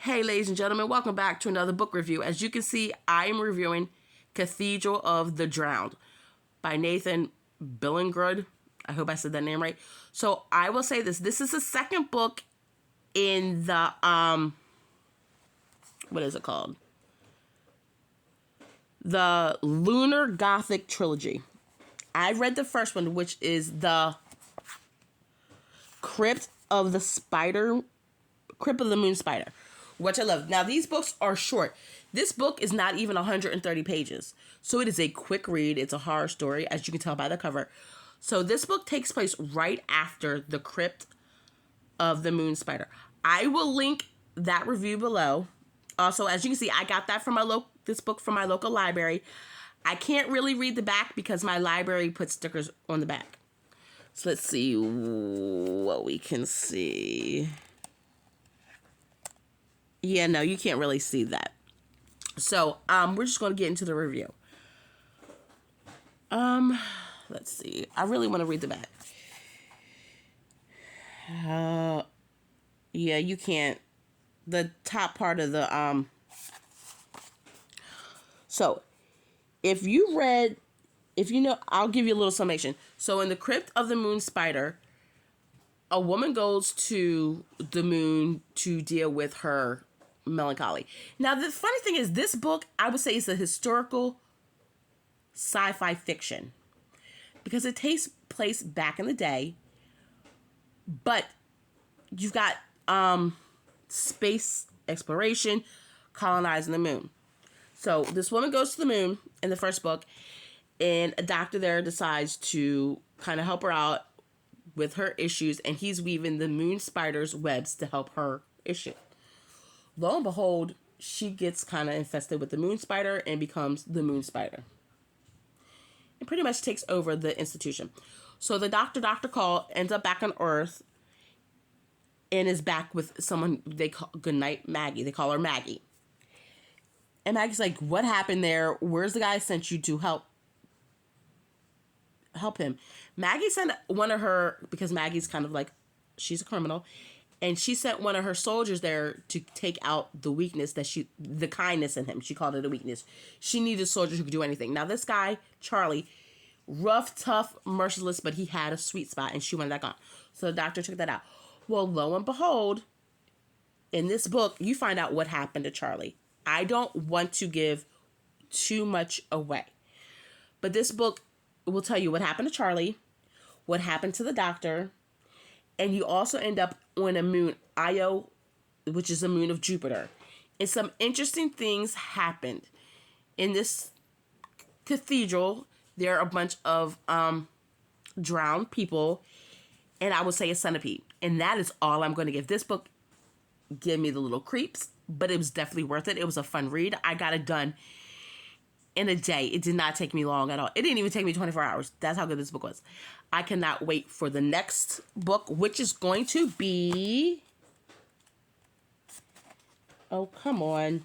Hey ladies and gentlemen, welcome back to another book review. As you can see, I am reviewing Cathedral of the Drowned by Nathan Billingrud. I hope I said that name right. So I will say this. This is the second book in the, what is it called? The Lunar Gothic Trilogy. I read the first one, which is the Crypt of the Moon Spider, which I love. Now, these books are short. This book is not even 130 pages. So it is a quick read. It's a horror story, as you can tell by the cover. So this book takes place right after the Crypt of the Moon Spider. I will link that review below. Also, as you can see, I got that from this book from my local library. I can't really read the back because my library puts stickers on the back. So let's see what we can see. Yeah, no, you can't really see that. So, we're just going to get into the review. Let's see. I really want to read the back. Yeah, you can't. The top part of the, so, if you know, I'll give you a little summation. So, in the Crypt of the Moon Spider, a woman goes to the moon to deal with her melancholy. Now, the funny thing is, this book, I would say, is a historical sci-fi fiction because it takes place back in the day, but you've got space exploration, colonizing the moon. So this woman goes to the moon in the first book, and a doctor there decides to kind of help her out with her issues, and he's weaving the moon spider's webs to help her issue. Lo and behold, she gets kind of infested with the moon spider and becomes the moon spider. It pretty much takes over the institution. So the Dr. Call ends up back on Earth and is back with someone they call Goodnight Maggie. They call her Maggie. And Maggie's like, what happened there? Where's the guy I sent you to help him? Maggie sent one of her, because Maggie's kind of like, she's a criminal, and she sent one of her soldiers there to take out the weakness the kindness in him. She called it a weakness. She needed soldiers who could do anything. Now this guy, Charlie, rough, tough, merciless, but he had a sweet spot, and she wanted that gone. So the doctor took that out. Well, lo and behold, in this book, you find out what happened to Charlie. I don't want to give too much away, but this book will tell you what happened to Charlie, what happened to the doctor, and you also end up on a moon, Io, which is a moon of Jupiter. And some interesting things happened. In this cathedral, there are a bunch of drowned people, and I would say a centipede. And that is all I'm going to give. This book gave me the little creeps, but it was definitely worth it. It was a fun read. I got it done in a day. It did not take me long at all. It didn't even take me 24 hours. That's how good this book was. I cannot wait for the next book, which is going to be... Oh, come on.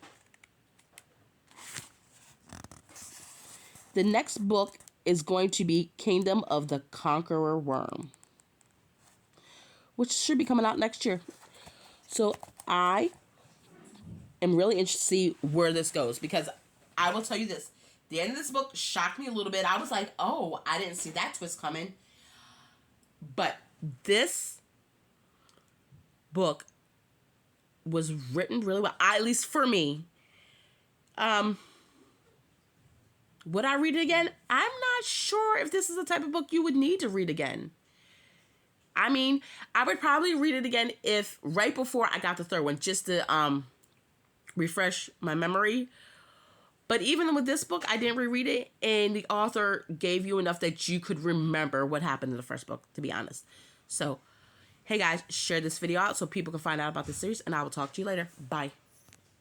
The next book is going to be Kingdom of the Conqueror Worm, which should be coming out next year. So I am really interested to see where this goes, because I will tell you this. The end of this book shocked me a little bit. I was like, oh, I didn't see that twist coming. But this book was written really well, at least for me. Would I read it again? I'm not sure if this is the type of book you would need to read again. I mean, I would probably read it again if right before I got the third one, just to refresh my memory. But even with this book, I didn't reread it, and the author gave you enough that you could remember what happened in the first book, to be honest. So, hey guys, share this video out so people can find out about this series, and I will talk to you later. Bye.